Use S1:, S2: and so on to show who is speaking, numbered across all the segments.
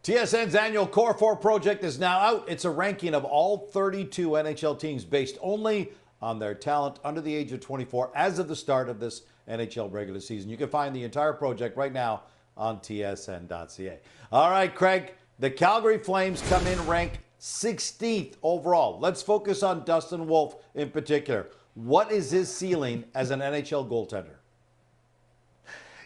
S1: TSN's annual Core 4 project is now out. It's a ranking of all 32 NHL teams based only on their talent under the age of 24 as of the start of this NHL regular season. You can find the entire project right now on TSN.ca. All right, Craig, the Calgary Flames come in ranked 16th overall. Let's focus on Dustin Wolf in particular. What is his ceiling as an NHL goaltender?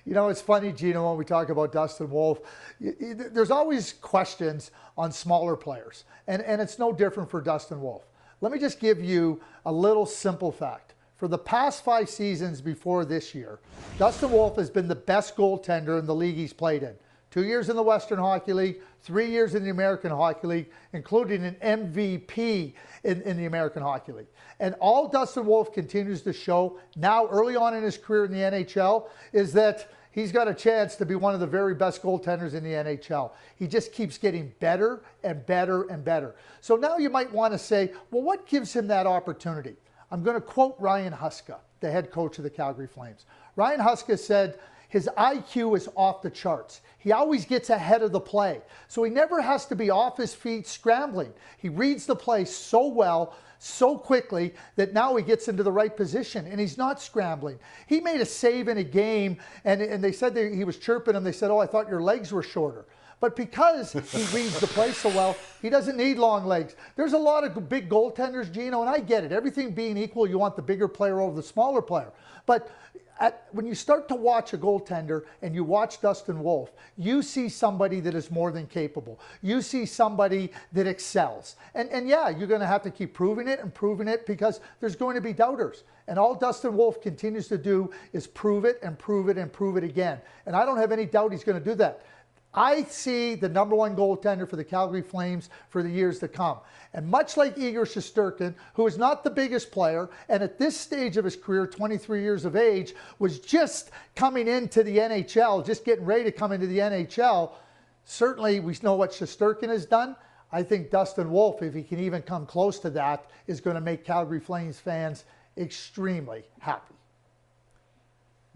S2: You know, it's funny, Gino, when we talk about Dustin Wolf, there's always questions on smaller players, and it's no different for Dustin Wolf. Let me just give you a little simple fact. For the past 5 seasons before this year, Dustin Wolf has been the best goaltender in the league he's played in. 2 years in the Western Hockey League, 3 years in the American Hockey League, including an MVP in the American Hockey League. And all Dustin Wolf continues to show now early on in his career in the NHL is that he's got a chance to be one of the very best goaltenders in the NHL. He just keeps getting better and better and better. So now you might want to say, well, what gives him that opportunity? I'm going to quote Ryan Huska, the head coach of the Calgary Flames. Ryan Huska said, his IQ is off the charts. He always gets ahead of the play. So he never has to be off his feet scrambling. He reads the play so well, so quickly, that now he gets into the right position and he's not scrambling. He made a save in a game and they said he was chirping him. They said, oh, I thought your legs were shorter. But because he reads the play so well, he doesn't need long legs. There's a lot of big goaltenders, Gino, and I get it. Everything being equal, you want the bigger player over the smaller player. But when you start to watch a goaltender and you watch Dustin Wolf, you see somebody that is more than capable. You see somebody that excels. And yeah, you're going to have to keep proving it because there's going to be doubters. And all Dustin Wolf continues to do is prove it and prove it and prove it again. And I don't have any doubt he's going to do that. I see the #1 goaltender for the Calgary Flames for the years to come. And much like Igor Shesterkin, who is not the biggest player, and at this stage of his career, 23 years of age, was just coming into the NHL, just getting ready to come into the NHL, certainly we know what Shesterkin has done. I think Dustin Wolf, if he can even come close to that, is going to make Calgary Flames fans extremely happy.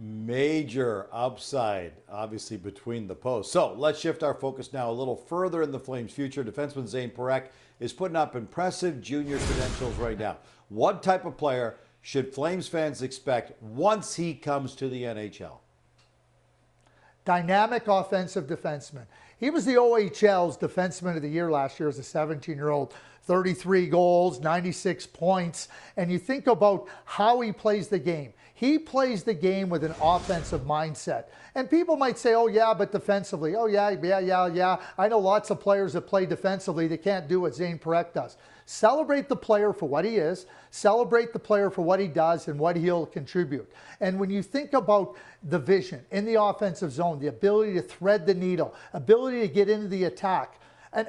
S1: Major upside, obviously, between the posts. So let's shift our focus now a little further in the Flames' future. Defenseman Zay Perek is putting up impressive junior credentials right now. What type of player should Flames fans expect once he comes to the NHL?
S2: Dynamic offensive defenseman. He was the OHL's Defenseman of the Year last year as a 17-year-old. 33 goals, 96 points. And you think about how he plays the game. He plays the game with an offensive mindset. And people might say, oh yeah, but defensively. Oh yeah. I know lots of players that play defensively that can't do what Zay Perek does. Celebrate the player for what he is. Celebrate the player for what he does and what he'll contribute. And when you think about the vision in the offensive zone, the ability to thread the needle, ability to get into the attack, and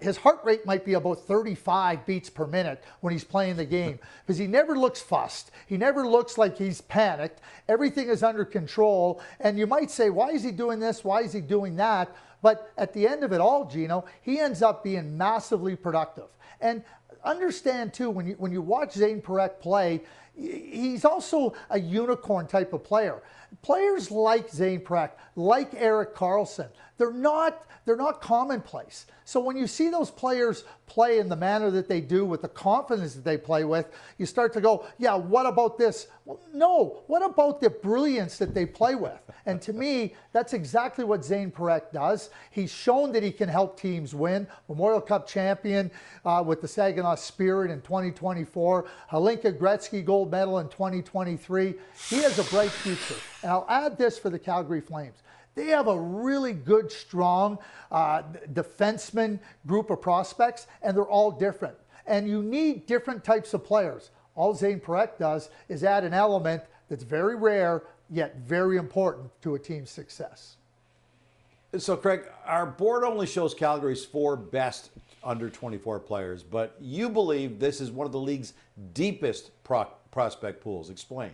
S2: his heart rate might be about 35 beats per minute when he's playing the game because he never looks fussed. He never looks like he's panicked. Everything is under control. And you might say, why is he doing this? Why is he doing that? But at the end of it all, Gino, he ends up being massively productive. And understand, too, when you watch Zay Perek play, he's also a unicorn type of player. Players like Zay Perek, like Erik Karlsson, they're not commonplace. So when you see those players play in the manner that they do with the confidence that they play with, you start to go, yeah, what about this? Well, no, what about the brilliance that they play with? And to me, that's exactly what Zay Perek does. He's shown that he can help teams win. Memorial Cup champion with the Saginaw Spirit in 2024. Hlinka Gretzky gold medal in 2023. He has a bright future. And I'll add this for the Calgary Flames. They have a really good, strong defenseman group of prospects, and they're all different. And you need different types of players. All Zay Perek does is add an element that's very rare, yet very important to a team's success.
S1: So, Craig, our board only shows Calgary's 4 best under 24 players, but you believe this is one of the league's deepest prospect pools. Explain.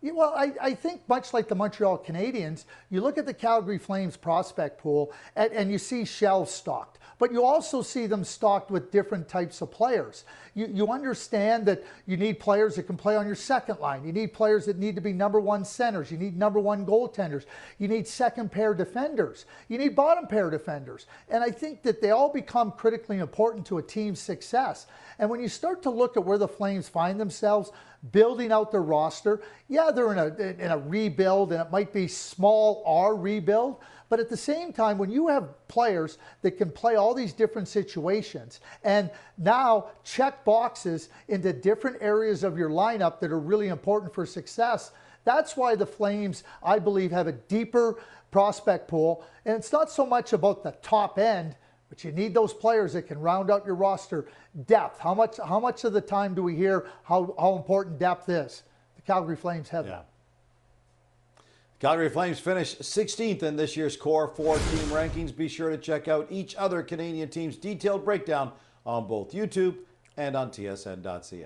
S2: Yeah, well, I think much like the Montreal Canadiens, you look at the Calgary Flames prospect pool and you see shelves stocked, but you also see them stocked with different types of players. You understand that you need players that can play on your second line. You need players that need to be number one centers. You need number one goaltenders. You need second pair defenders. You need bottom pair defenders. And I think that they all become critically important to a team's success. And when you start to look at where the Flames find themselves, building out their roster, yeah, they're in a rebuild, and it might be small R rebuild, but at the same time, when you have players that can play all these different situations and now check boxes into different areas of your lineup that are really important for success, that's why the Flames, I believe, have a deeper prospect pool. And it's not so much about the top end, but you need those players that can round out your roster. Depth. How much of the time do we hear how important depth is? The Calgary Flames have that.
S1: Calgary Flames finished 16th in this year's Core 4 team rankings. Be sure to check out each other Canadian team's detailed breakdown on both YouTube and on TSN.ca.